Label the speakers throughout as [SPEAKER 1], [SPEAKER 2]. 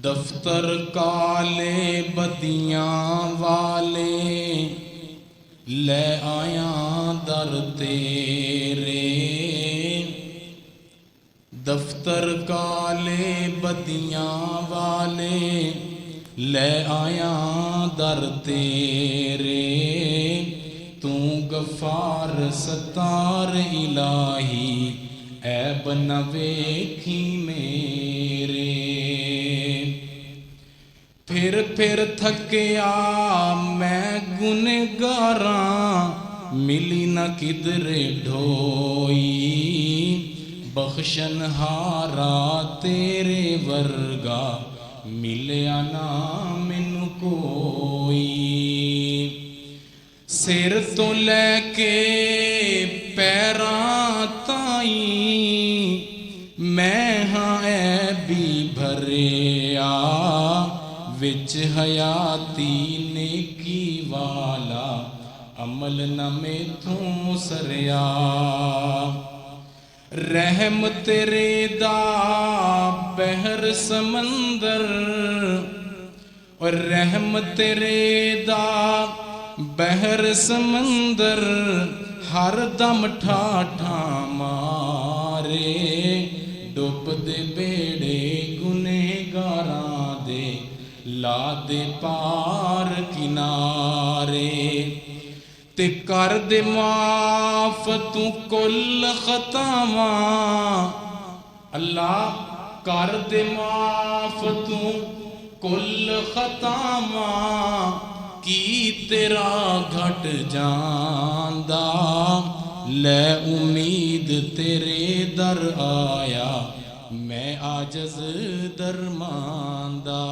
[SPEAKER 1] دفتر کالے بدیاں والے لے آیاں در تیرے، دفتر کالے بدیاں والے لے آیاں در تیرے، تو غفار ستار الہی عیب نہ ویکھی میرے۔ پھر تھکیا میں گنہگاراں، ملی نہ کدرے ڈھوئی، بخشن ہارا تیرے ورگا ملیا نہ مینوں کوئی۔ سر تو لے کے پیراں تائیں میں ہاں عیبی بھریا، وچ حیاتی نیکی والا عمل نہ میتھوں سریا۔ رحم تیرے دا بحر سمندر، اور رحم تیرے دا بحر سمندر ہر دم ٹھاٹھا مارے، ڈوب دے بیڑے گنہگاراں دے لا دے پار کنارے، تے کر دے معاف تو کل خطاواں، اللہ کر دے معاف تو کل خطاواں، کی تیرا گھٹ جاندا، لے امید تیرے در آیا میں عاجز درماندہ۔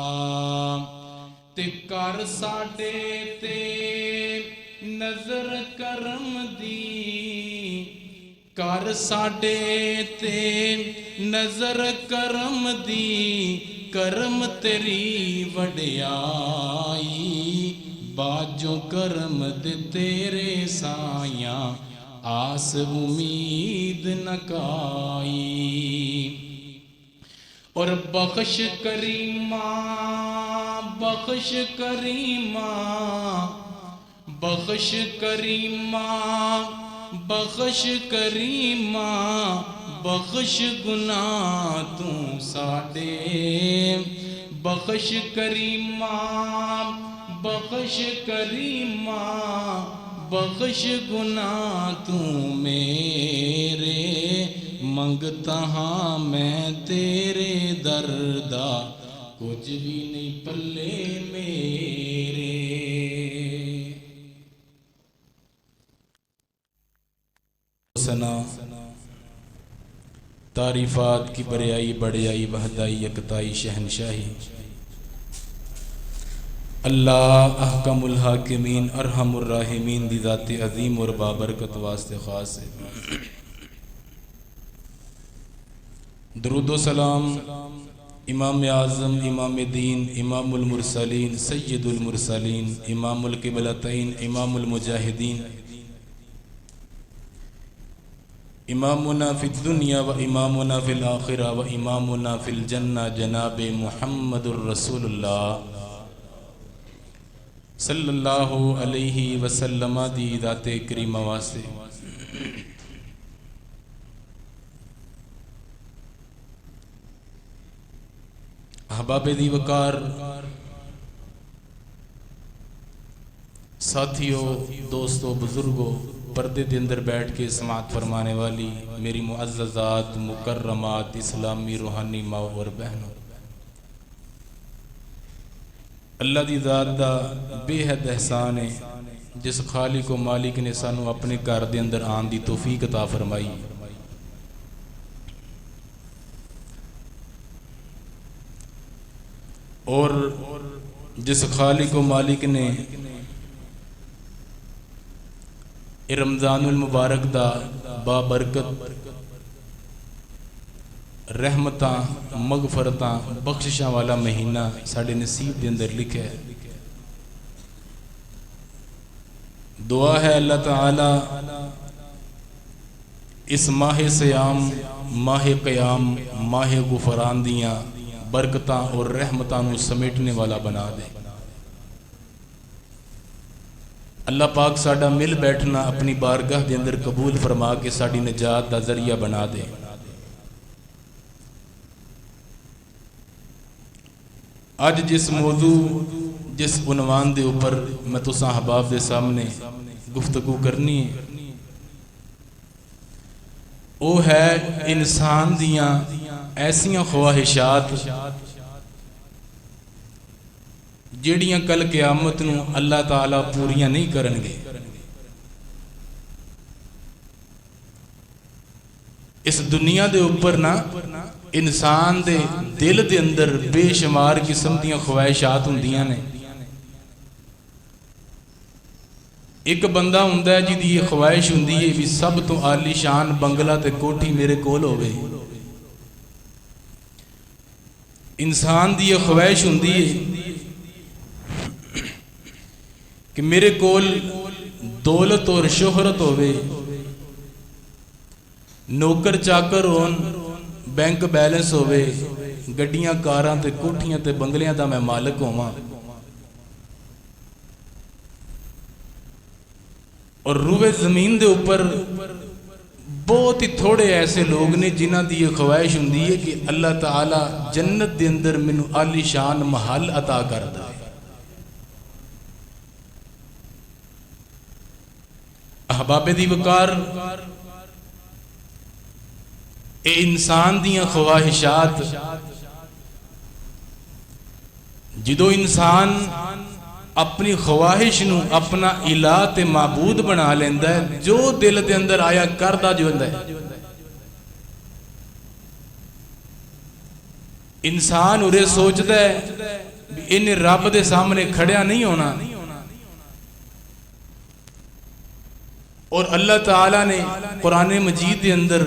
[SPEAKER 1] تے کر ساڈے تے نظر کرم دی، کر ساڈے تے نظر کرم دی، کرم تیری وڈیائی، باجو کرم دے تیرے سایاں آس امید نہ کائی۔ اور بخش کریماں بخش کریماں بخش کریماں بخش کریماں، بخش گناہ تو ساڈے، بخش کریماں بخش کریماں، بخش گناہ تو میرے، منگتا ہاں میں تیرے دردا، کچھ بھی نہیں پلے میرے۔ ثنا تعریفات کی بریائی بڑیائی وحدائی یکتائی شہنشاہی، اللہ احکم الحاکمین ارحم الراحمین دی ذات عظیم اور بابرکت واسطے خاص ہے۔ درود و سلام امام اعظم امام دین امام المرسلین سید المرسلین امام القبلتین امام المجاہدین، امامنا فی الدنیا و امامنا فی الآخرہ و امامنا فی الجنہ، جناب محمد الرسول اللہ صلی اللہ علیہ وسلم دی ذات کریمہ واسطے۔ احباب دی وقار، ساتھیوں، دوستوں، بزرگوں، پردے دے اندر بیٹھ کے سماعت فرمانے والی میری معززات مکرمات اسلامی روحانی ماں اور بہنوں، اللہ دی ذات دا بے حد احسان ہے جس خالق و مالک نے سانو اپنے گھر دے اندر آن دی توفیق عطا فرمائی، اور جس خالق و مالک نے رمضان المبارک دا بابرکت رحمتاں مغفرتاں بخششاں والا مہینہ ساڑے نصیب دے اندر لکھا ہے۔ دعا ہے اللہ تعالی اس ماہ سیام، ماہ قیام، ماہ غفران دیاں برکتاں اور رحمتاں نو سمیٹنے والا بنا دے۔ اللہ پاک ساڈا مل بیٹھنا اپنی بارگاہ دے اندر قبول فرما کے ساڈی نجات دا ذریعہ بنا دے۔ اج جس موضوع جس عنوان دے اوپر میں تساں احباب دے سامنے گفتگو کرنی ہے وہ ہے انسان دیاں ایسیاں خواہشات جیڑیاں کل قیامت نو اللہ تعالیٰ پوریاں نہیں کرن گے۔ اس دنیا دے اوپر نا انسان دے دل دے اندر بے شمار قسم دیاں خواہشات ہوندیاں نے۔ ایک بندہ ہوندا ہے جی یہ خواہش ہوندی ہے بھی سب تو عالی شان بنگلہ تے کوٹھی میرے کول ہوے۔ انسان دی یہ خواہش ہوندی ہے کہ میرے کول دولت اور شہرت ہوے، نوکر چاکر ہون، بینک بیلنس ہوے، گڈیاں کاراں تے کوٹھیاں تے بنگلیاں دا میں مالک ہوواں۔ اور روئے زمین دے اوپر بہت ہی تھوڑے ایسے لوگ نے جنہاں دی یہ خواہش ہوندی ہے کہ اللہ تعالیٰ جنت دے اندر مینوں عالی شان محل عطا کر دے۔ احباب دی وقار اے انسان دیاں خواہشات جدو انسان اپنی خواہش نو اپنا الہ تے معبود بنا لیندا ہے، جو دل دے اندر آیا کردہ جو ہے۔ انسان اسے سوچتا ہے انہیں رب دے سامنے کھڑیا نہیں ہونا، اور اللہ تعالیٰ نے قرآن مجید دے اندر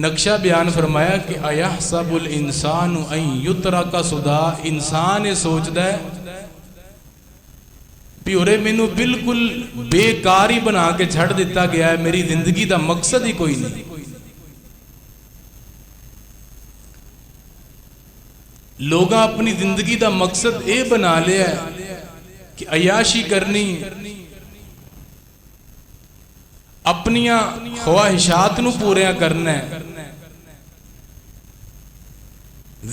[SPEAKER 1] نقشہ بیان فرمایا کہ اَيَحْسَبُ الْإِنسَانُ أَن يُتْرَكَ سُدًى۔ انسان یہ سوچتا ہے بھی اورے مینوں بالکل بیکاری بنا کے چھڑ دیتا گیا ہے، میری زندگی دا مقصد ہی کوئی نہیں۔ لوگاں اپنی زندگی دا مقصد اے بنا لیا ہے کہ عیاشی کرنی، اپنیاں خواہشات نو پوریاں کرنا ہے۔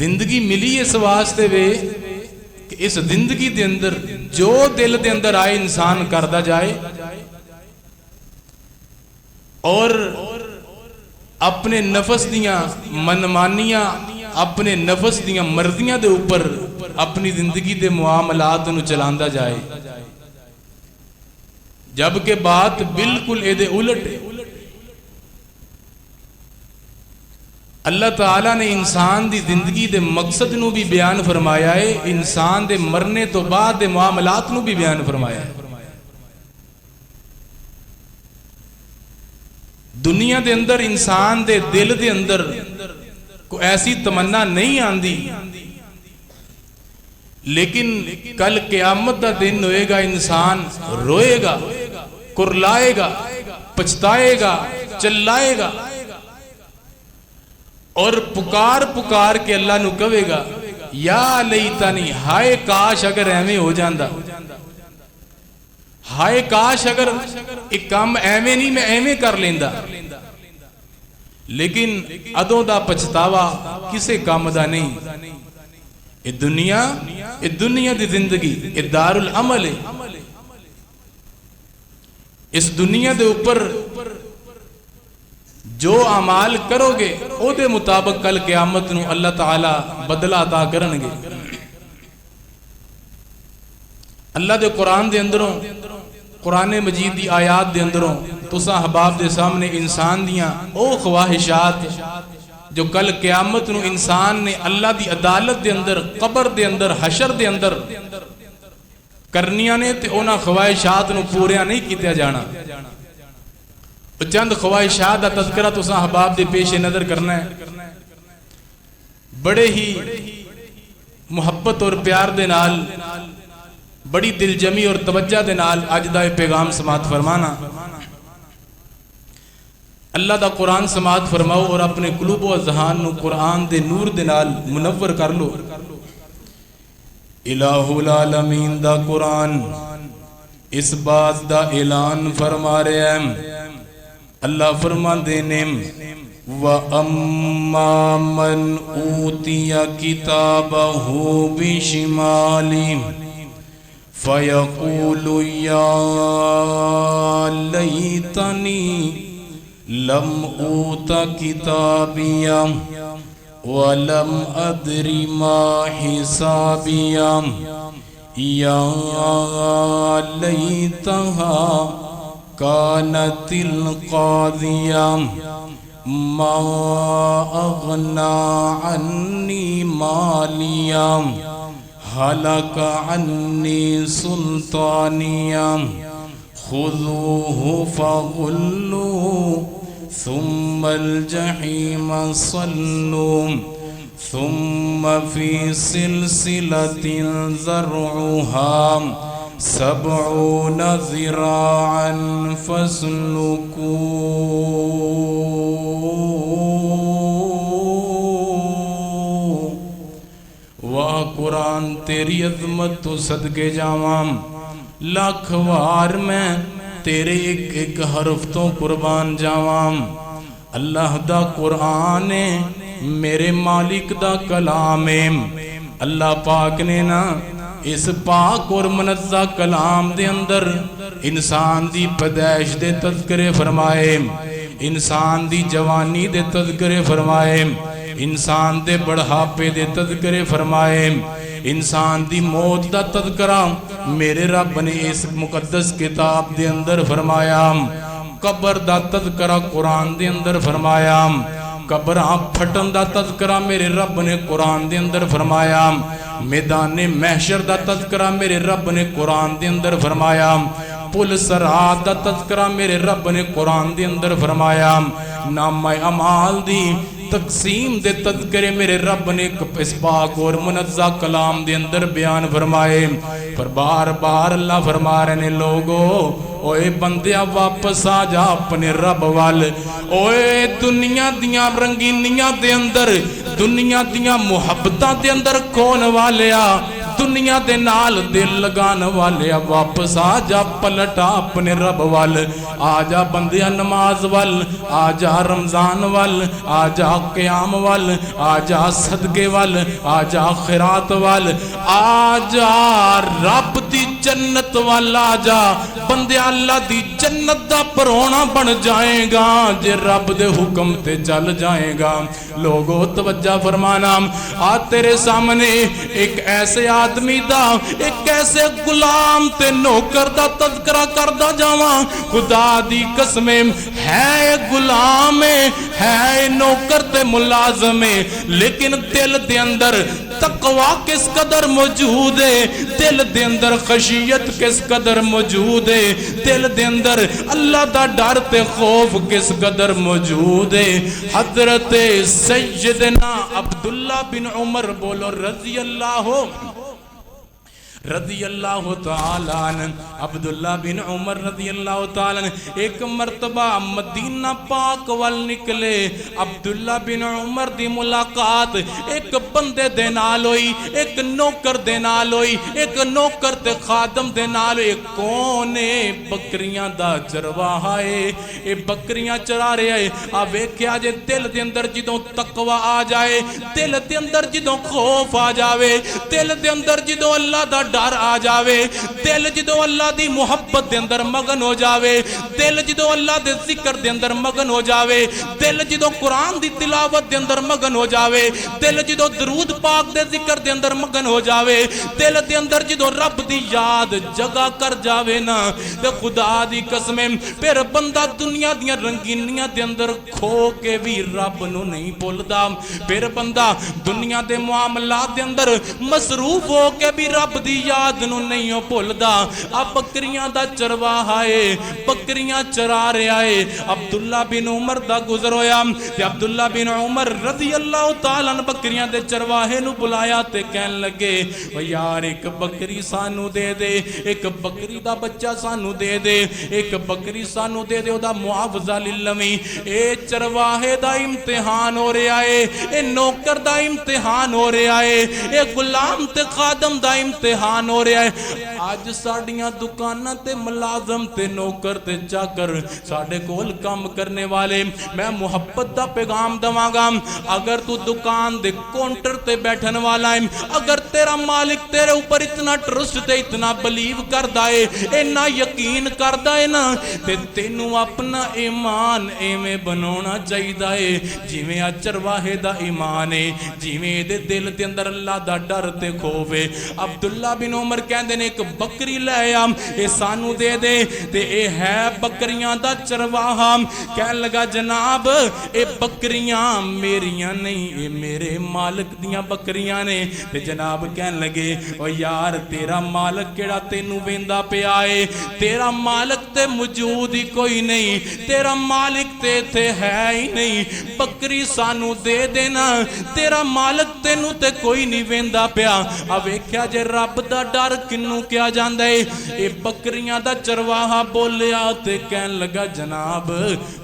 [SPEAKER 1] زندگی ملی اس واسطے وے کہ اس زندگی دے اندر جو دل دے اندر آئے انسان کردہ جائے، اور اپنے نفس دیاں منمانیاں، اپنے نفس دیاں مرضیاں دے اوپر اپنی زندگی دے معاملات نو چلاندہ جائے، جبکہ بات بالکل اے دے الٹ۔ اللہ تعالیٰ نے انسان دی زندگی دے مقصد نو بھی بیان فرمایا ہے، انسان دے مرنے تو بعد دے معاملات نو بھی بیان فرمایا ہے۔ دنیا دے اندر انسان دے دل دے اندر کوئی ایسی تمنا نہیں آندی، لیکن کل قیامت دا دن ہوئے گا، انسان روئے گا، کرلائے گا، پچھتائے گا، چلائے گا، اور پکار پکار کے اللہ نو کہے گا یا لیتنی، ہائے کاش اگر ایویں ہو جاندہ، ہائے کاش اگر ایک کام ایویں نہیں میں ایویں کر لیندہ۔ لیکن ادوں دا پچھتاوا کسے کام دا نہیں۔ یہ دنیا دی زندگی یہ دار العمل ہے۔ اس دنیا دے اوپر جو اعمال کرو گے او دے مطابق کل قیامت نو اللہ تعالی بدلہ عطا کرن گے۔ اللہ دے قرآن دے اندروں، قرآن مجید دی آیات دے اندروں تساں احباب دے سامنے انسان دیاں او خواہشات جو کل قیامت نو انسان نے اللہ دی عدالت دے اندر، قبر دے اندر، حشر دے اندر کرنیاں نے، تے اونا خواہشات نو پوریا نہیں کیتا جانا۔ چند خواہشات دا تذکرہ تساں احباب دے پیش نظر کرنا ہے۔ بڑے ہی محبت اور پیار دے نال، بڑی دل جمی اور توجہ دے نال اج دا پیغام سماعت فرمانا۔ اللہ دا قرآن سماعت فرماؤ اور اپنے قلوب و اذہان نو قرآن دے نور دے نال منور کر لو۔ الہ العالمین دا قرآن اس بات دا اعلان فرما رہے ہیں۔ اللہ فرما دینے وَأَمَّا مَنْ أُوتِيَ كِتَابَهُ بِشِمَالِهِ فَيَقُولُ يَا لَيْتَنِي لَمْ أُوتَ كِتَابِيَهْ وَلَمْ أَدْرِ مَا حِسَابِيَهْ يَا لَيْتَهَا كَانَتِ الْقَاضِيَةَ مَا أَغْنَى عَنِّي مَالِيَهْ هَلَكَ عَنِّي سُلْطَانِيَهْ خُذُوهُ فَغُلُّوهُ ثُمَّ الْجَحِيمَ صَلُّوهُ ثُمَّ فِي سِلْسِلَةٍ ذَرْعُهَا 70 ذراعا فاسلكوه۔ واہ قرآن تیری عظمت تو صدقے جاواں، لاکھ وار میں تیرے ایک ایک حرف تو قربان جاواں۔ اللہ دا قرآن ہے میرے مالک دا کلام ہے۔ اللہ پاک نے نا اس پاک اور منزہ کلام دے اندر انسان دی پیدائش دے تذکرے فرمائے، انسان دی جوانی دے تذکرے فرمائے، انسان دے بڑھاپے دے تذکرے فرمائے، انسان دی موت دا تذکرہ میرے رب نے اس مقدس کتاب دے اندر فرمایا، قبر دا تذکرہ قرآن دے اندر فرمایا، قبراں پھٹن دا تذکرہ میرے رب نے قرآن دے اندر فرمایا، میدان محشر دا تذکرہ میرے رب نے قرآن دے اندر فرمایا، پل صراط دا تذکرہ میرے رب نے قرآن دے اندر فرمایا، نامہ اعمال دی تقسیم دے تذکرے میرے رب نے اس پاک اور منزہ کلام دے اندر بیان فرمائے۔ پر بار بار اللہ فرما رہے نے لوگو اوے بندیا واپس آ جا اپنے رب وال، اوے دنیا دیاں رنگینیاں دے اندر، دنیا دیاں محبتاں دے اندر کون والیا، دنیا دے نال دل لگان والے واپس آ جا پلٹا اپنے رب وال، آ جا بندیا نماز وال، آ جا رمضان وال، آ جا قیام وال، آ جا صدقے وال، آ جا خیرات وال، آ جا رب دی جنت وال، آ جا بندیا اللہ دی جنت دا پرونا بن جائے گا جے رب دے حکم تے چل جائے گا۔ لوگو توجہ فرمانا، آ تیرے سامنے ایک ایسے آدمی دا، ایک ایسے غلام تے نوکر دا تذکرہ کردہ جاواں، خدا دی قسمیں ہے غلام ہے نوکر تے ملازم، لیکن دل دے اندر تقوی کس قدر موجود ہے، دل دے اندر خشیت کس قدر موجود ہے، دل دے اندر اللہ دا ڈر تے خوف کس قدر موجود ہے۔ حضرت سیدنا عبداللہ بن عمر بولو رضی اللہ تعالیٰ عنہ، عبداللہ بن عمر رضی اللہ تعالیٰ عنہ ایک مرتبہ مدینہ پاک وال نکلے۔ عبداللہ بن عمر دی ملاقات ایک بندے دے نال ہوئی، ایک نوکر دے نال ہوئی، ایک نوکر تے خادم دے نال ہوئی۔ کون ہے؟ بکریاں دا چرواہا ہے، اے بکریاں چرا رہے ہیں۔ آ ویکھیا جے دل دے اندر جدوں تقوی آ جائے، دل دے اندر جدوں خوف آ جاوے، دل دے اندر جدوں اللہ دا ڈر آ جاوے، دل جدو اللہ دی محبت دے اندر مگن ہو جاوے، دل جدو اللہ دے ذکر دے اندر مگن ہو جاوے، دل جدو قرآن دی تلاوت دے اندر مگن ہو جاوے، دل جدو درود پاک دے ذکر دے اندر مگن ہو جاوے، دل دے اندر جدو رب دی یاد جگہ کر جاوے نا، تے خدا دی قسمیں پھر بندہ دنیا دیاں رنگینیاں دے اندر کھو کے بھی رب نو نہیں بھولدا، پھر بندہ دنیا دے معاملات دے اندر مصروف ہو کے بھی رب دی یاد نو نہیں ہو بھولدا اب بکریاں دا چرواہا ہے بکریاں چرا رہا ہے عبداللہ بن عمر دا گزر ہویا تے عبداللہ بن عمر رضی اللہ تعالیٰ عنہ بکریاں دے چرواہے نو بلایا تے کہن لگے و یار ایک بکری سانو دے دے ایک بکری دا بچہ سانو دے دے ایک بکری سانو دے دے او دا معاوضہ للمی اے چرواہے دا امتحان ہو رہا ہے اے نوکر دا امتحان ہو رہا ہے اے غلام تے خادم دا امتحان ہو رہا ہے آج ساڑیاں دکانہ تے ملازم تے نوکر تے چاکر ساڑے کول کام کرنے والے میں محبت دا پیغام دماغا اگر تو دکان دے کونٹر تے بیٹھن والا ہے اگر تیرا مالک تیرے اوپر اتنا ٹرسٹ تے اتنا بلیو کر دائے اینا یقین کر دائے نا تے تینوں اپنا ایمان ایمیں بنونا چاہی دائے جیویں چرواہے دا ایمان ہے جیویں دے دل تے اندر اللہ دا ڈر تے کھوے عبداللہ بن عمر کہندے نے ایک بکری لے آیا اے سانو دے دے تے اے ہے بکریاں دا چرواہا کہن لگا جناب اے بکریاں میریاں نہیں اے میرے مالک دیاں بکریاں نے تے جناب کہن لگے او یار تیرا مالک کیڑا تینوں ویندا پیا اے تیرا مالک تے موجود ہی کوئی نہیں تیرا مالک تے تھے ہے ہی نہیں بکری سانو دے دینا تیرا مالک تینوں تے کوئی نہیں ویندا پیا اب ویکھیا جے رب دا ڈر کنوں کیا جاندا اے اے بکریاں دا چرواہا بولیا تے کہن لگا جناب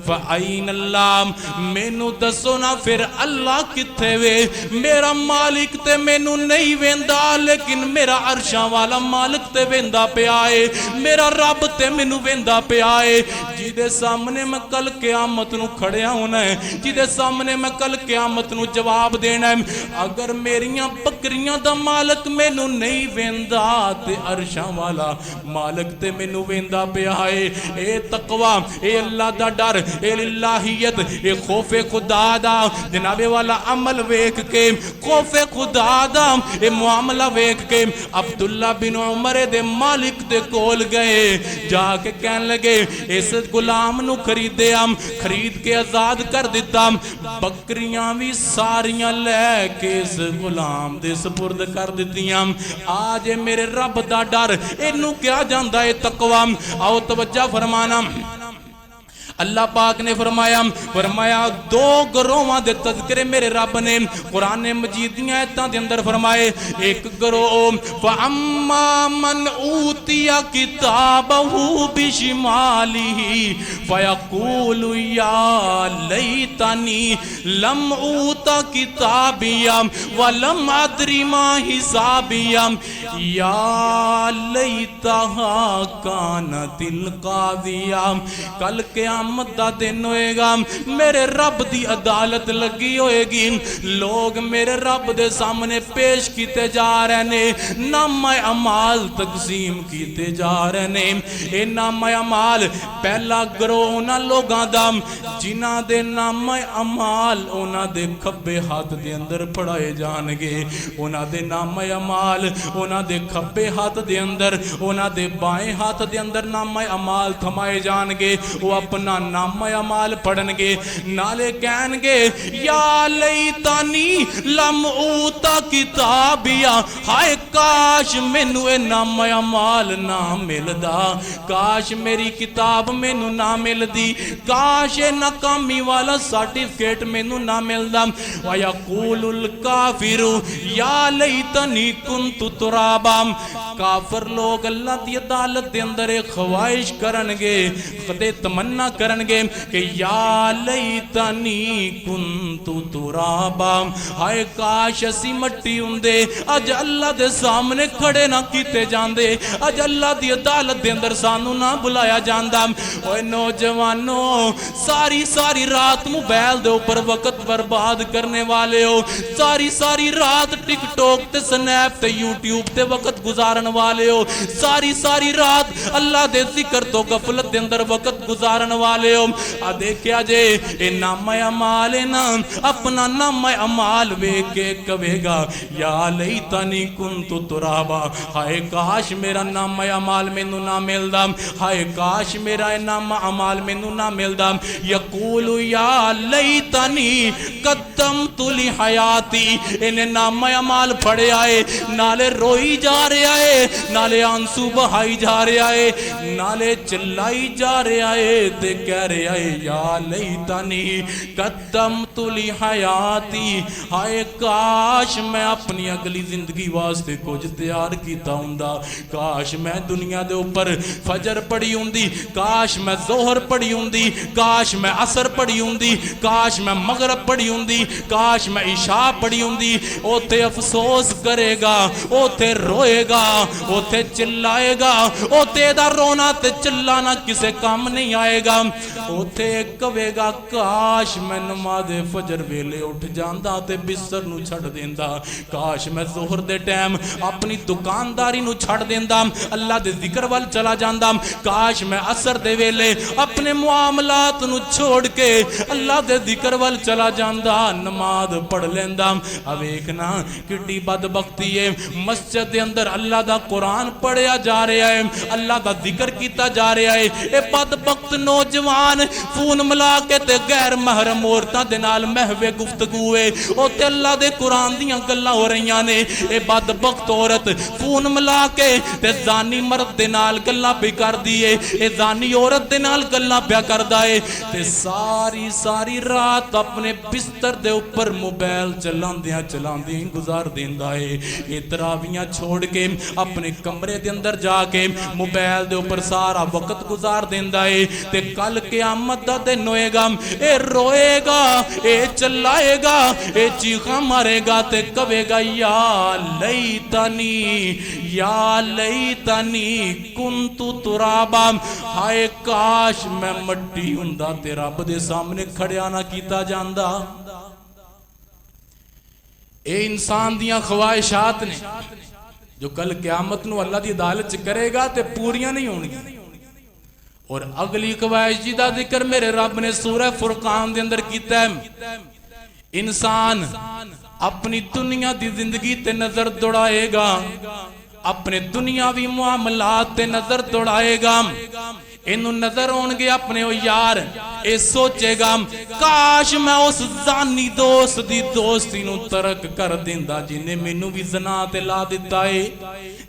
[SPEAKER 1] فَعَيْنَ اللَّهِ مینوں دسو نا پھر اللہ کتھے وے میرا مالک تے مینوں نہیں ویندا لیکن میرا عرشاں والا مالک تے ویندا پیا اے میرا رب تے مینوں ویندا پیا اے جیدے سامنے میں کل قیامت نو کھڑیا ہونا ہے جیدے سامنے میں کل قیامت نو جواب دینا ہے اگر میریاں بکریاں دا مالک مینوں نہیں ویندا تے عرشاں والا مالک تے مینوں ویندا پیا اے اے تقوی اے اللہ دا ڈر اے الہیت اے خوف خدا دا جناب والا عمل ویکھ کے خوف خدا دا اے معاملہ ویکھ کے عبداللہ بن عمر دے مالک دے کول گئے جا کے کہن لگے اس غلام نو خریدے خرید کے آزاد کر دیتا بکریاں بھی ساریاں لے کے اس غلام دے سپرد کر دیتیاں آج میرے رب دا ڈر انہوں کیا جاندہ ہے تقوی آؤ توجہ فرمانا اللہ پاک نے فرمایا دو گروہاں دے تذکرے میرے رب نے قرآن مجید دیاں ایتاں دے اندر فرمائے ایک گروہ فَأَمَّا مَنْ أُوتِيَ كِتَابَهُ بِشِمَالِهِ فَيَقُولُ يَا لَيْتَنِي لَمْ أُوتَ كِتَابِيَا وَلَمْ أَدْرِ مَا حِسَابِيَا يَا لَيْتَهَا كَانَتِ الْقَاضِيَا کل قیامت دا دن ہوئے گا میرے رب دی عدالت لگی ہوئے گی لوگ میرے رب دے سامنے پیش کیتے جا رہے ہیں نامہ اعمال تقسیم کیتے جا رہے ہیں اے نامہ اعمال پہلا گروہ انہاں لوگاں دا جنہاں دے نامہ اعمال انہاں دے کھبے ہاتھ دے اندر پڑھائے جان گے انہاں دے نامہ اعمال انہاں دے کھبے ہاتھ دے اندر انہاں دے بائیں ہاتھ دے اندر نامہ اعمال تھمائے جان گے وہ اپنا نامہ اعمال پڑھن گے نالے کہن گے یا لیتانی لم اوتا کتابیا ہائے کاش مینوں اے نامہ اعمال نہ ملدا کاش میری کتاب مینوں نہ ملدی کاش اے ناکامی والا سرٹیفکیٹ مینوں نہ ملدا ویقول الکافر یا لیتنی کنت ترابا کافر لوگ اللہ دی عدالت دے اندر ایک خواہش کرن گے خدے تمنا کرن گے کہ یا لیتنی کنت ترابا ہائے کاش اسی مٹی ہوندے اج اللہ دے سامنے کھڑے نہ کیتے جاندے اج اللہ دی عدالت دے اندر سانو نہ بلایا جاندا اوے نوجوانوں ساری رات موبائل دے اوپر وقت برباد کرنے والے ہو ساری رات ٹک ٹاک تے سنیپ تے یوٹیوب تے وقت گزارن والے ہو ساری رات اللہ دے ذکر تو غفلت دے اندر وقت گزارن والے ہو دیکھیا جے اے نامہ اعمال نا اپنا نامہ اعمال ویکھ کے کہے گا یا لیتنی کنت ترابا ہائے کاش میرا نامہ اعمال مینوں نہ ملدا ہائے کاش میرا نامہ اعمال مینوں نہ ملدا یقول یا لیتنی قد قدمت لحیاتی انہیں نام اعمال پڑھے آئے نالے روئی جا رہے آئے نالے آنسو بہائی جا رہے آئے نالے چلائی جا رہے آئے تے کہہ رہے آئے یا لیتنی قدمت لحیاتی ہائے کاش میں اپنی اگلی زندگی واسطے کچھ تیار کیتا ہوندا کاش میں دنیا دے اوپر فجر پڑھی ہوندی کاش میں ظہر پڑھی ہوندی کاش میں عصر پڑھی ہوندی کاش میں مغرب پڑھی ہوندی کاش میں عشاء پڑھی ہوندی اوتے افسوس کرے گا اوتے روئے گا اوتے چلائے گا اوتے دا رونا تے چلانا کسے کام نہیں آئے گا اوتے کہے گا کاش میں نماز فجر ویلے اٹھ جاندا تے بستر نو چھڑ دیندا کاش میں ظہر دے ٹائم اپنی دکانداری نو چھڑ دیندا اللہ دے ذکر وال چلا جاندا کاش میں عصر دے ویلے اپنے معاملات نو چھوڑ کے اللہ دے ذکر وال چلا جاندا نماز پڑھ لیندا ویکھنا کڈی بدبختی ہے مسجد دے اندر اللہ دا قرآن پڑھیا جا رہا ہے اللہ دا ذکر کیتا جا رہا ہے اے بدبخت نوجوان فون ملا کے تے غیر محرم عورتاں دے نال محوے گفتگو ہے او تے اللہ دے قرآن دیاں گلاں ہو رہیاں نے اے بدبخت عورت فون ملا کے تے زانی مرد دے نال گلاں پہ کر دیے اے زانی عورت دے نال گلاں پہ کردا ہے تے ساری رات اپنے بستر دے اوپر موبائل چلاندیاں گزار دیندا ہے اے تراویاں چھوڑ کے اپنے کمرے دے اندر جا کے موبائل دے اوپر سارا وقت گزار دیندا ہے تے کل قیامت دا دن ہوئے گا اے روئے گا اے چلائے گا اے چیخاں مارے گا تے کہے گا یا لیتنی کنت ترابا ہائے کاش میں مٹی ہوندا تے رب دے سامنے کھڑیا نہ کیتا جاندا اے انسان دیاں خواہشات نے جو کل قیامت نو اللہ دی عدالت چ کرے گا تے پوریاں نہیں ہونگی اور اگلی خواہش جی دا ذکر میرے رب نے سورہ فرقان دے اندر کیتا ہے انسان اپنی دنیا دی زندگی تے نظر دوڑائے گا اپنے دنیاوی معاملات تے نظر دوڑائے گا انہوں نظر ہونگے اپنے او یار اے سوچے گا کاش میں اس زانی دوست دی دوستی نو ترک کر دیندا جنہیں مینوں بھی زنا تے لا دیتا ہے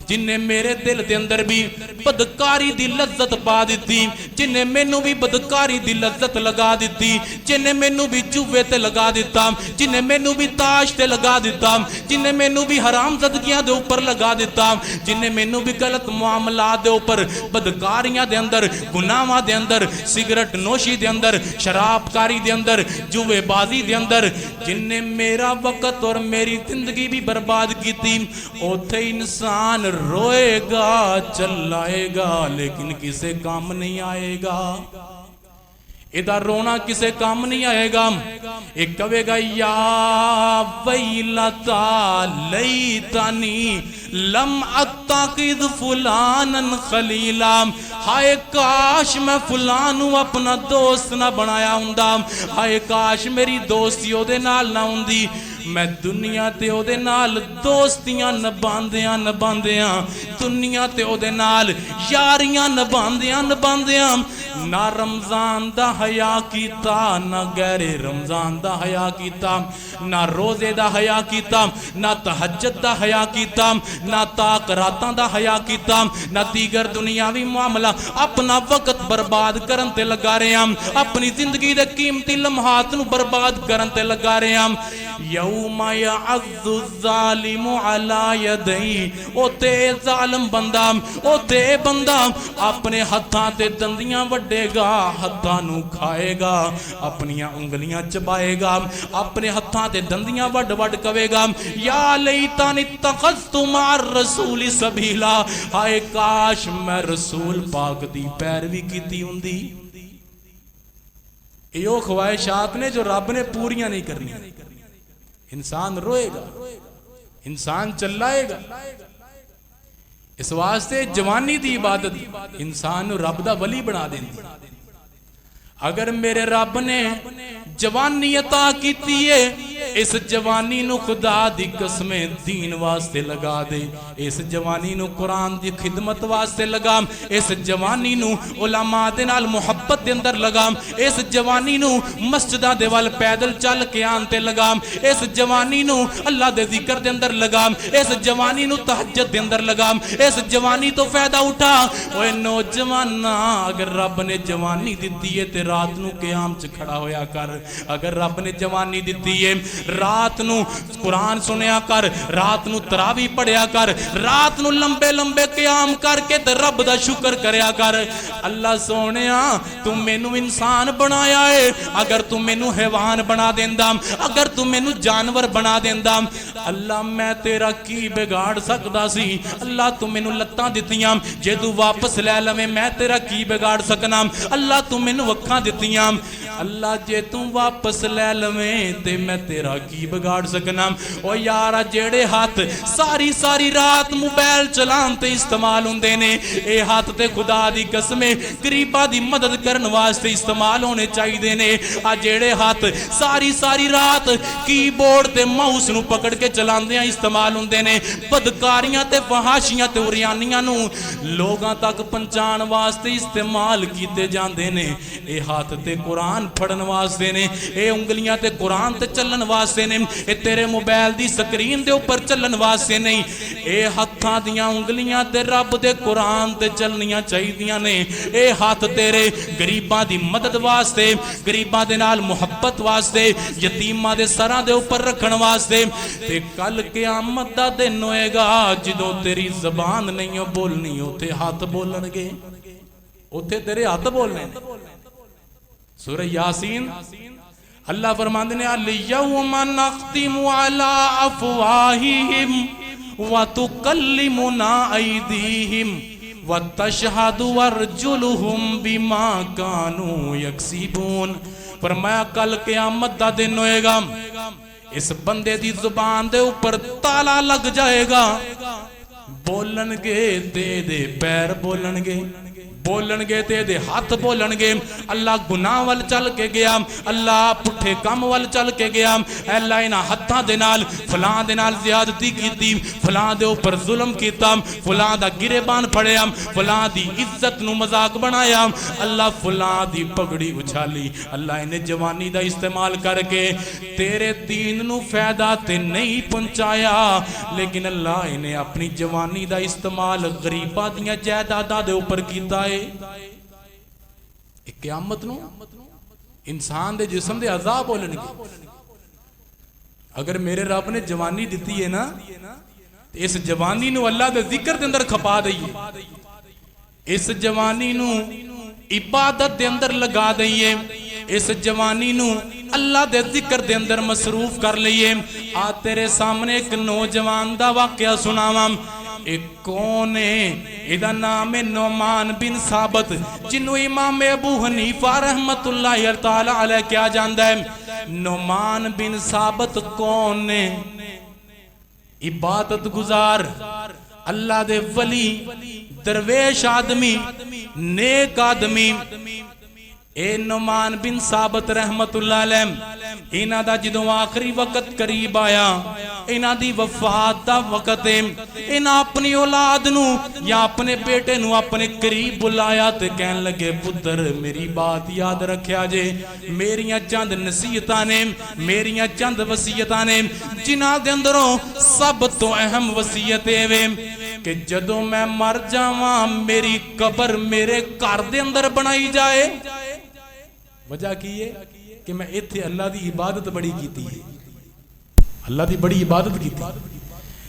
[SPEAKER 1] جنہیں میرے دل دے اندر بھی بدکاری دی لذت پا دیتی جنہیں مینوں بھی بدکاری دی لذت لگا دیتی جنہیں مینوں بھی جوے تے لگا دیتا جنہیں مینوں بھی تاش تے لگا دیتا جنہیں مینوں بھی حرام زدگیاں دے اوپر لگا دیتا جنہیں مینوں بھی غلط معاملات دے اوپر بدکاریاں دے اندر گناہاں دے اندر سگریٹ نوشی دے اندر شراب کاری دے اندر جوے بازی دے اندر جنہیں میرا وقت اور میری زندگی بھی برباد کی تھی اوتھے انسان روئے گا چلائے گا لیکن کسے کام نہیں آئے گا ادھر رونا کسے کام نہیں آئے گا ایک کہے گا یا ویلتا لیتنی لم اتخذ فلانا خلیلا ہائے کاش میں فلانوں اپنا دوست نہ بنایا ہوندا ہائے کاش میری دوستی او دے نال نہ ہوندی میں دنیا تے او دے نال دوستیاں نباندیاں دنیا تے او دے نال یاریاں نباندیاں نہ رمضان دا حیا کیتا نہ غیر رمضان دا حیا کیتا نہ روزے دا حیا کیتا نہ تہجد دا حیا کیتا نہ تاک راتاں دا حیا کیتا نہ دیگر دنیاوی معاملہ اپنا وقت برباد کرن تے لگا رہے ہیں اپنی زندگی دے قیمتی لمحات نو برباد کرن تے لگا رہے ہیں یوم یعض الظالم علی یدی او تے ظالم بندہ اپنے ہتھاں تے دندیاں وڈے گا ہتھاں نو کھائے گا اپنیاں انگلیاں چبائے گا اپنے ہتھاں تے دندیاں وڈ کہے گا یا لیتنی اتخذت مع الرسول سبیلا ہائے کاش میں رسول پاک دی پیروی کیتی ہوندی ایو خواہشات نے جو رب نے پوریاں نہیں کرنی انسان روئے گا انسان چلائے گا اس واسطے جوانی دی عبادت انسان رب دا ولی بنا دیں اگر میرے رب نے جوانی عطا کیتی ہے اس جوانی نو خدا دی قسمیں دین واسطے لگا دے، اس جوانی نو قرآن دی خدمت واسطے لگا، اس جوانی نو علماء دے نال محبت دے اندر لگا، اس جوانی نو مسجدہ دے وال پیدل چل کے آنتے لگا، اس جوانی نو اللہ دے ذکر دے اندر لگا، اس جوانی نو تہجد دے اندر لگا، اس جوانی تو فائدہ اٹھا۔ اوے نوجوانا اگر رب نے جوانی دیتی ہے تے رات نو قیام چ کھڑا ہویا کر، اگر رب نے جوانی دیتی ہے رات نو قرآن سنیا کر، رات نو تراوی پڑھیا کر، رات نو لمبے لمبے قیام کر کے تے رب دا شکر کریا کر۔ اللہ سونیا تو مینو انسان بنایا ہے، اگر تو مینو حیوان بنا دیندا، اگر تو مینو جانور بنا دیندا، اللہ میں تیرا کی بگاڑ سکدا سی؟ اللہ تو مینو لتاں دتیاں، جے تو واپس لے لویں میں تیرا کی بگاڑ سکنا؟ اللہ تو مینو اکھاں دتیاں، اللہ جے تو واپس لے لویں تے میں تیرا کی بگاڑ سکنا؟ او یارا جیڑے ہاتھ ساری ساری رات موبائل چلان تے استعمال ہوندے نے، اے ہاتھ تے خدا دی قسمیں غریباں دی مدد کرن واسطے استعمال ہونے چاہیے نے۔ آ جیڑے ہاتھ ساری ساری رات کی بورڈ تے ماؤس نو پکڑ کے چلاندیاں استعمال ہوندے نے، بدکاریاں تے فحاشیاں تے اریانیاں نو لوگاں تک پہنچان واسطے استعمال کیتے جاندے نے۔ اے ہاتھ تے قرآن پڑھن واسطے نے، اے انگلیاں تے قرآن تے چلن واسطے نے، اے تیرے موبائل دی سکرین دے اوپر چلن واسطے نہیں، اے ہاتھاں دیاں انگلیاں تے رب دے قرآن تے چلنیاں چاہیدیاں نے۔ اے ہاتھ تیرے غریباں دی مدد واسطے، غریباں دے نال محبت واسطے، یتیماں دے سراں دے اوپر رکھن واسطے۔ تے کل قیامت دا دن ہوئے گا جدوں تیری زبان نہیں بولنی، اوتھے ہاتھ بولن گے، اوتھے تیرے ہاتھ بولنے۔ سورہ یاسین اللہ فرماندے نے الیوم نختم علی افواہہم وتکلمنا ایدیہم وتشہد ارجلہم بما کانوا یکسبون۔ فرمایا کل قیامت دا دن ہوئے گا، اس بندے دی زبان دے اوپر تالا لگ جائے گا، بولن گے دے پیر بولن گے، بولن گے دے ہاتھ بولن گے۔ اللہ گناہ وال چل کے گیا، اللہ پٹھے کام وال چل کے گیا، اللہ انہاں ہتھاں دے نال فلاں دے نال زیادتی کیتی، فلاں دے اوپر ظلم کیتا، فلاں دا گریبان پھڑیا، فلاں دی عزت نو مذاق بنایا، اللہ فلاں دی پگڑی اچھالی۔ اللہ انہیں جوانی دا استعمال کر کے تیرے دین نو فائدہ تے نہیں پہنچایا، لیکن اللہ انہیں اپنی جوانی دا استعمال غریباں دیاں جائیداداں دے اوپر کیتا ہے۔ قیامت نو انسان دے جسم دے اعضاء بولن گے۔ اگر میرے رب نے جوانی دیتی ہے نا، اس جوانی نو اللہ دے ذکر دے اندر کھپا دئیے، اس جوانی نو عبادت دے اندر لگا دئیے، اس جوانی نو اللہ دے ذکر دے اندر مصروف کر لئیے۔ آ تیرے سامنے ایک نوجوان دا واقعہ سناواں۔ ایک کون ہے؟ ادھا نام نعمان بن ثابت، جنہوں امام ابو حنیفہ رحمت اللہ تعالی علیہ کیا جاندہ ہے۔ نعمان بن ثابت کون ہے؟ عبادت گزار، اللہ دے ولی، درویش آدمی، نیک آدمی۔ اے نعمان بن ثابت رحمت اللہ علیہ، انہاں دا جدوں آخری وقت قریب آیا، انہاں دی وفات دا وقت ہے، انہاں اپنی اولاد نو یا اپنے بیٹے نو اپنے قریب بلایا تے کہن لگے پتر میری بات یاد رکھیا جے، میریاں چند نصیحتاں نے، میریاں چند وصیتاں نے، جنہاں دے اندروں سب تو اہم وصیت ہے کہ جدوں میں مر جاواں میری قبر میرے گھر دے اندر بنائی جائے۔ وجہ کی ہے کہ میں ایتھے اللہ دی عبادت بڑی کیتی ہے، اللہ دی بڑی عبادت کیتی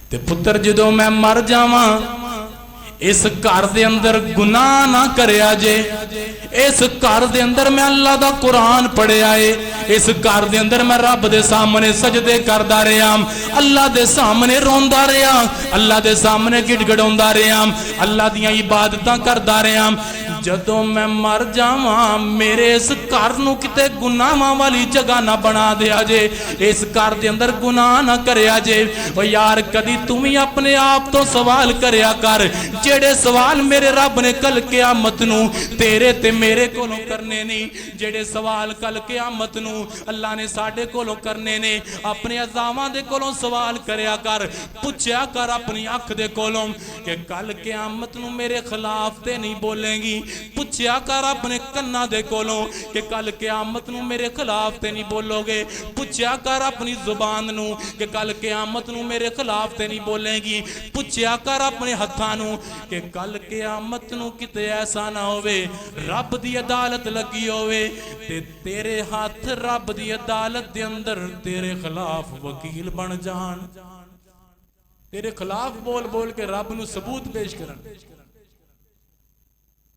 [SPEAKER 1] تے پتر جدوں میں مر جاواں اس گھر دے اندر گناہ نہ کریا جے، اس گھر دے اندر میں اللہ دا قرآن پڑھیا ہے، اس گھر دے اندر میں رب دے سامنے سجدے کردا رہیا، اللہ دے سامنے روندا رہیا، اللہ دے سامنے گڑ گڑاوندا رہیا، اللہ دیاں عبادتاں کردا رہیا۔ جدوں میں مر جاواں میرے اس گھر نو کتے گناہاں والی جگہ نہ بنا دیا جے، اس گھر دے اندر گناہ نہ کریا جے۔ او یار کدی تم ہی اپنے آپ تو سوال کریا کر، جڑے سوال میرے رب نے کل قیامت نو تیرے تے میرے کولوں کرنے نہیں، جڑے سوال کل قیامت نو اللہ نے ساڈے کولوں کرنے نے، اپنے اعضاواں دے کولوں سوال کریا کر، پوچھیا کر اپنی اکھ دے کولوں کہ کل قیامت نو میرے خلاف تے نہیں بولیں گی، پوچھیا کر اپنے کناں دے کولوں کہ کل قیامت نو میرے خلاف تے نہیں بولو گے، پوچھیا کر اپنی زبان نو کہ کل قیامت نو میرے خلاف تے نہیں بولیں گی، پوچھیا کر اپنے ہتھاں نو کہ کل قیامت نو کتے ایسا نہ ہوئے رب دی عدالت لگی ہوئے تے تیرے ہاتھ رب دی عدالت دے اندر تیرے خلاف وکیل بن جان، تیرے خلاف بول بول کے رب نو ثبوت پیش کرن۔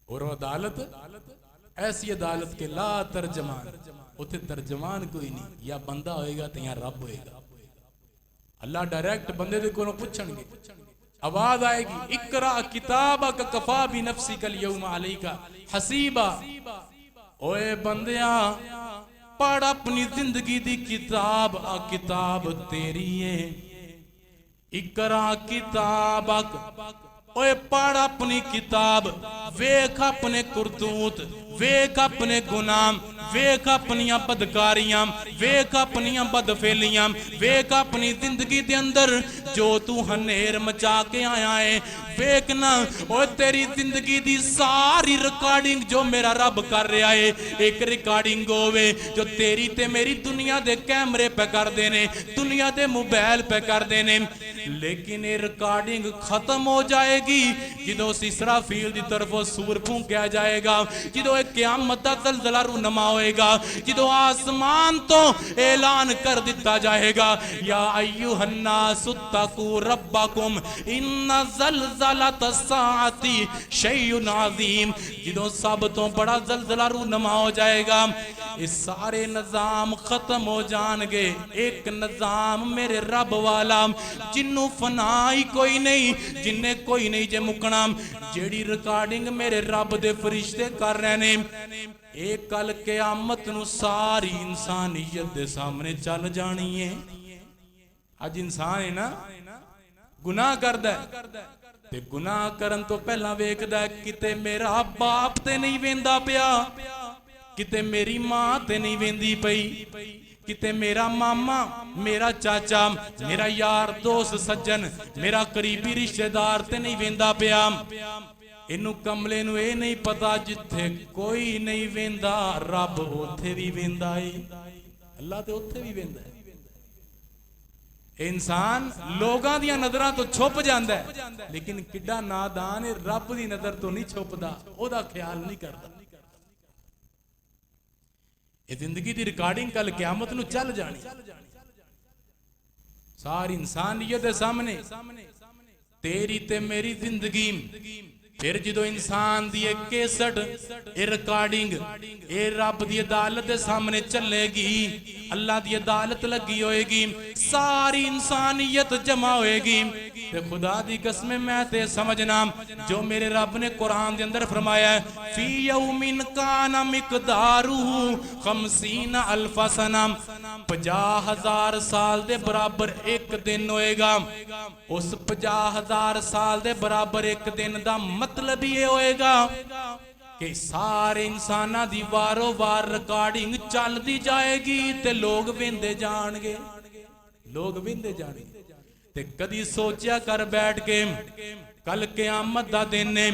[SPEAKER 1] اور عدالت ایسی عدالت کے لا ترجمان، اتھے ترجمان کوئی نہیں، یا بندہ ہوئے گا تو یا رب ہوئے گا۔ اللہ ڈائریکٹ بندے دے کو پوچھن گے، آواز آئے گی اقرا کتابک کفا بنفسک اليوم علیک حسیبا، اوے بندیاں پڑھ اپنی زندگی دی کتاب، کتاب تیری ہے، اقرا کتابک، اوے پڑھ اپنی کتاب، ویکھ اپنے کرتوت، ویکھ اپنے گناہ، ویکھ اپنیاں بدکاریاں، ویکھ اپنیاں بدفعلیاں، ویکھ اپنی زندگی دے اندر جو تو ہنیر مچا کے آیا ہے، ویکھنا اوہ تیری زندگی دی ساری ریکارڈنگ جو میرا رب کر رہا ہے، ایک ریکارڈنگ ہوئے جو تیری تے میری دنیا دے کیمرے پہ کر دینے، دنیا دے موبائل پہ کر دینے، لیکن یہ ریکارڈنگ ختم ہو جائے گی جدو اسرافیل دی طرف سور پھونکیا جائے گا، جدو ایک قیامت دا زلزلہ رونما ہوئے گا، جدو آسمان تو اعلان کر دیتا جائے گا یا ایوہ الناس اتقوا ربکم ان زلزلۃ الساعۃ شیء عظیم، جدو سب تو بڑا زلزلہ رونما ہو جائے گا، اس سارے نظام ختم ہو جان گے، ایک نظام میرے رب والا جنوں فنائی کوئی نہیں، جنہیں کوئی نہیں جے مکنا، جیڑی ریکارڈنگ میرے رب دے فرشتے کر رہے نے، ایک کل قیامت نو ساری انسانیت دے سامنے چل جانی ہے۔ آج انسان ہے نا گناہ کردا ہے تے گناہ کرن تو پہلا ویکھدا ہے کتے میرا باپ تے نہیں ویندا پیا، کتے میری ماں تے نہیں ویندی پئی، کتے میرا ماما، میرا چاچا، میرا یار دوست سجن، میرا قریبی رشتہ دار تے نہیں ویندا پیا۔ انہوں کملے نو اے نہیں پتا جتھے کوئی نہیں ویندا رب اوتھے بھی ویندا ہے، اللہ تے اوتھے بھی ویندا ہے۔ انسان لوگاں دیاں نظراں تو چھپ جاندا ہے لیکن کڈا نادان ہے، رب دی نظر تو نہیں چھپدا، او دا خیال نہیں کردا۔ یہ زندگی دی ریکارڈنگ کل قیامت نو چل جانی، ساری انسانیت دے سامنے تیری تے میری زندگی، پھر جدو انسان دی ایک کیسٹ اے ریکارڈنگ اے رب دی عدالت دے سامنے چلے گی، اللہ دی عدالت لگی ہوئے گی، ساری انسانیت جمع ہوئے گی، تے خدا دی قسم میں تے سمجھنا جو میرے رب نے قرآن دے اندر فرمایا ہے فی یوم کان مقدارہ 50,000 سنہ، 50,000 سال دے برابر ایک دن ہوئے گا، اس 50,000 سال دے برابر ایک دن دا مطلب یہ ہوئے گا کہ سارے انسانہ دی وارو وار ریکارڈنگ چل دی جائے گی تے لوگ ویندے جان گے، لوگ ویندے جان گے۔ تے کدی سوچیا کر بیٹھ کے کل قیامت دا دن نے،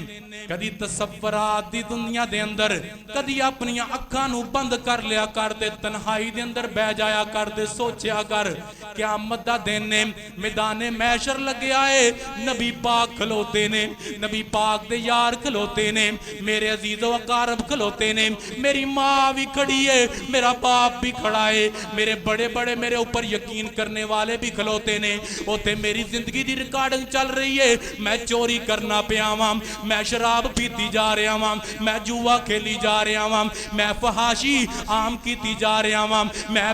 [SPEAKER 1] کدی تصورات دی دنیا دے اندر کدی اپنی اکھاں نو بند کر لیا کر تے تنہائی دے اندر بہ جایا کر تے سوچیا کر قیامت دا دن نے، میدان محشر لگیا ہے، نبی پاک کھلوتے نے، نبی پاک دے یار کھلوتے نے، میرے عزیز و اقارب کھلوتے نے، میری ماں بھی کھڑی ہے، میرا باپ بھی کھڑا ہے، میرے بڑے بڑے میرے اوپر یقین کرنے والے بھی کھلوتے نے، اوتے میری زندگی دی ریکارڈنگ چل رہی ہے، میں چوری کرنا پیا واں، میں شراب پیتی جا رہا واں، میں جوا کھیلی جا رہا واں، میں فحاشی عام کیتی جا رہا واں، میں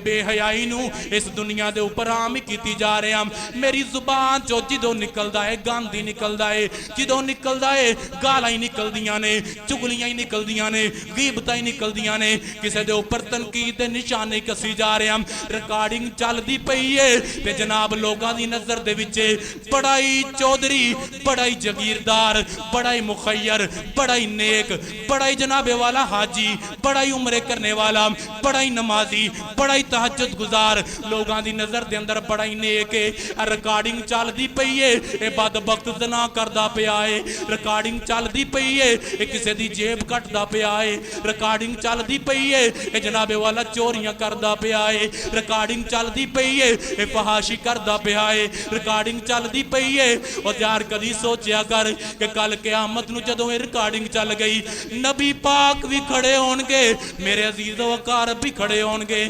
[SPEAKER 1] بے حیائی نو اس دنیا دے اوپر عام کیتی جا رہا ہاں۔ میری زبان جو جدو نکلدا ہے گاندی نکلدا ہے، جدو نکلدا ہے گالاں ہی نکلدیاں نے، چگلیاں ہی نکلدیاں نے، غیبتاں ہی نکلدیاں نے، کسے دے اوپر تنقید دے نشانے کسی جا رہے ہم، ریکارڈنگ چل دی پئی ہے تے جناب لوگاں دی نظر دے وچے بڑا ہی چودھری، بڑا ہی جگیردار، بڑا ہی مخیر، بڑا ہی نیک، بڑا ہی جناب والا حاجی، بڑا ہی عمرے کرنے والا، بڑا ہی نمازی، بڑا ہی تہجد گزار، لوگاں دی نظر دے اندر بڑا ہی نیک ہے، ریکارڈنگ چل دی پئی ہے، اے بدبخت زنا کردا پیا ہے، ریکارڈنگ چل دی پئی ہے، اے کسے دی جیب کٹدا پیا ہے، ریکارڈنگ چل دی پئی ہے، اے جناب والا چوریاں کردا پیا ہے، ریکارڈنگ چل دی پئی ہے، اے فحاشی کردا پیا ہے، ریکارڈنگ چل دی پئی ہے۔ اور یار کدی سوچیا کر کہ کل قیامت نو جدوں اے ریکارڈنگ چل گئی نبی پاک بھی کھڑے ہون گے، میرے عزیز و اقارب بھی کھڑے ہون گے،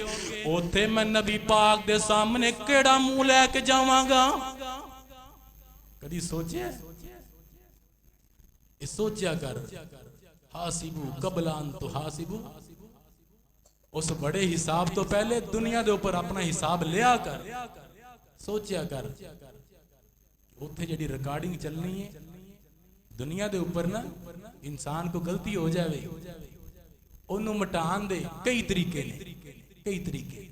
[SPEAKER 1] اوتھے میں نبی پاک دے سامنے کیڑا منہ لے کے جاواں گا؟ کدی سوچیا سوچیا کر، حاسبو قبل ان تحاسبو، اس بڑے حساب تو پہلے دنیا دے اوپر اپنا حساب لیا کر، سوچیا کر اوتھے جڑی ریکارڈنگ چلنی ہے دنیا دے اوپر نا انسان کو غلطی ہو جائے انہوں مٹان دے کئی طریقے نے، کئی طریقے،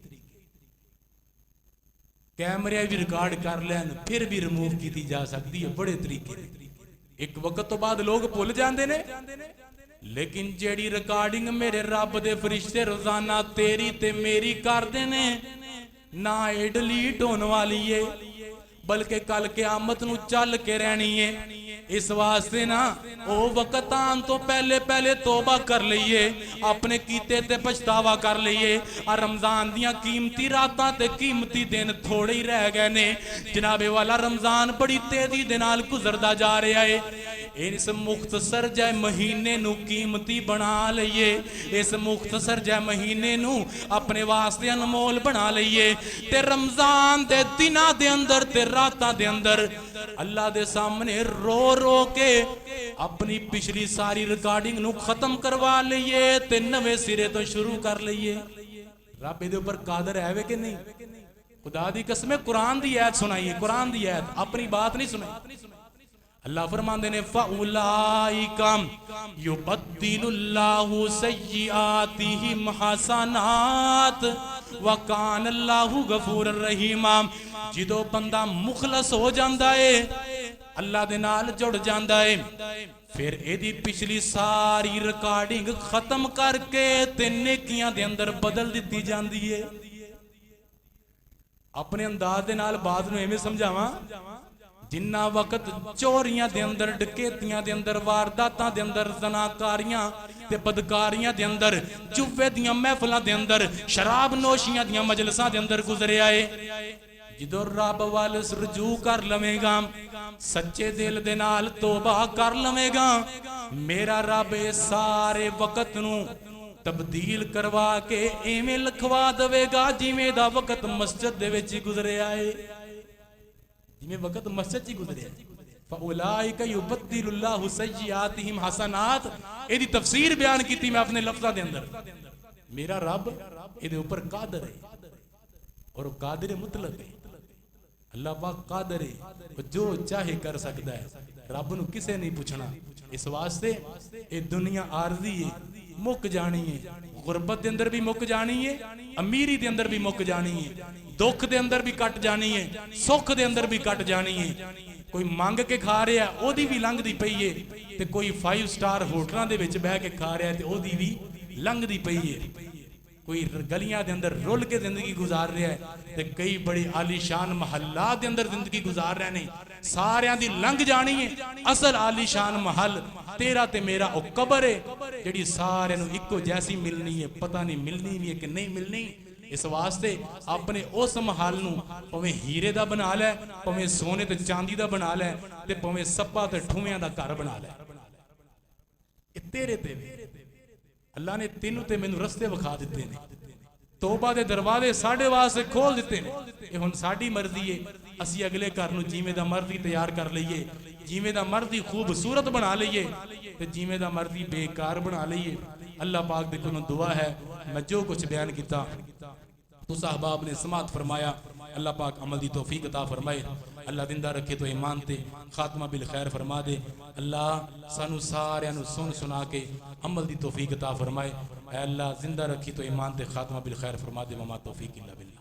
[SPEAKER 1] کیمرے بھی ریکارڈ کر لین پھر بھی ریموو کیتی جا سکتی ہے، بڑے طریقے، ایک وقت تو بعد لوگ بھول جاندے نے، لیکن جیڑی ریکارڈنگ میرے رب دے فرشتے روزانہ تیری تے میری کر دینے نہ اے ڈیلیٹ ہونے والی ہے بلکہ کل قیامت نو چل کے رہنی ہے۔ اس واسطے نا او وقت آن تو پہلے پہلے توبہ کر لئیے، اپنے کیتے تے پچھتاوا کر لئیے، اور رمضان دیاں قیمتی راتاں تے قیمتی دن تھوڑے ہی رہ گئے نے، جناب والا رمضان بڑی تیزی دے نال گزردا جا رہا ہے، اس مختصر جائے مہینے نو قیمتی بنا لئیے، اس مختصر جائے مہینے نو اپنے واسطے انمول بنا لئیے، تے رمضان دے دنہ دے اندر تے راتاں دے اندر اللہ دے سامنے رو رو کے اپنی پچھلی ساری ریکارڈنگ نو ختم کروا لئیے تے نوے سرے تو شروع کر لئیے۔ رب دے اوپر قادر ہے کہ نہیں؟ خدا دی قسم قرآن دی آیت سنائیے، قرآن دی آیت، اپنی بات نہیں سنائی۔ اللہ فرمان دینے فَأُولَائِكَمْ يُبَدِّلُ اللَّهُ سَيِّئَاتِهِمْ حَسَنَاتٍ وَكَانَ اللَّهُ غَفُورًا رَحِيمًا۔ جدو بندہ مخلص ہو جاندہ ہے اللہ دے نال جڑ جاندہ ہے پھر ایدی پچھلی ساری ریکارڈنگ ختم کر کے تے نیکیاں دے اندر بدل دیتی جاندی ہے۔ اپنے انداز دے نال بات نو ایمیں سمجھاواں، جنہ وقت چوریاں دے اندر، ڈکیتیاں دے اندر، وارداتاں دے اندر، زناکاریاں تے بدکاریاں دے اندر، جوے دیاں محفلاں دے اندر، شراب نوشیاں دیاں مجلساں دے اندر گزرے آئے، جدو رب والس رجوع کر لویں گا، سچے دل دے نال توبہ کر لویں گا، میرا رب سارے وقت نو تبدیل کروا کے ایمیں لکھوا دوے گا جیمیں دا وقت مسجد دے وچی گزرے آئے، جیمیں وقت مسجد چی گزرے آئے۔ فَأُولَائِكَ يُبَدِّلُ اللَّهُ سَيِّئَاتِهِمْ حَسَنَاتٍ، ایدی تفسیر بیان کی تھی میں اپنے لفظہ دے اندر، میرا رب ایدے اوپر قادر ہے اور قادر مطلق ہے، اللہ پاک قادر ہے، جو چاہے کر سکتا ہے، رب نو کسے نہیں پوچھنا۔ اس واسطے اے دنیا عارضی ہے، مک جانی ہے، غربت دے اندر بھی مک جانی ہے، امیری دے اندر بھی مک جانی ہے، دکھ دے اندر بھی کٹ جانی ہے، سکھ دے اندر بھی کٹ جانی ہے، کوئی مانگ کے کھا رہا ہے او دی بھی لنگ دی پئی ہے تے کوئی 5 سٹار ہوٹلاں دے وچ بہ کے کھا رہا ہے تے او دی بھی لنگ دی پئی ہے، کوئی گلیاں دے اندر رول کے زندگی گزار رہا ہے تے کئی بڑی عالی شان محلات دے اندر زندگی گزار رہے ہیں، ساریاں دی لنگ جانی ہے، اصل عالی شان محل تیرا تے میرا او قبر ہے جڑی سارے نو اکو جیسی ملنی ہے، پتہ نہیں ملنی بھی ہے کہ نہیں ملنی۔ اس واسطے اپنے اس محل نو پویں ہیرے دا بنا لے، پویں سونے تے چاندی دا بنا لے تے پویں سپا تے ٹھویاں دا گھر بنا لے، یہ تیرے تے اللہ نے تینوں تے مینوں رستے وکھا دیتے ہیں، توبہ دے دروازے ساڈے واسطے کھول دیتے ہیں، یہ ہن ساڈی مرضی ہے اسی اگلے گھر نو جیویں دا مرضی تیار کر لئیے، جیویں دا مردی خوبصورت بنا لئیے تے جیویں دا مردی بیکار بنا لئیے. اللہ پاک دے کولوں دعا ہے میں جو کچھ بیان کیتا تو صحباب نے سماعت فرمایا. اللہ پاک عمل دی توفیق عطا فرمائے. اللہ زندہ رکھے تو ایمان تے خاتمہ بالخیر فرما دے. اللہ سانو سارے نو سن سنا کے عمل دی توفیق عطا فرمائے. اے اللہ زندہ رکھی تو ایمان تے خاتمہ بالخیر فرما دے. وما توفیق الا باللہ.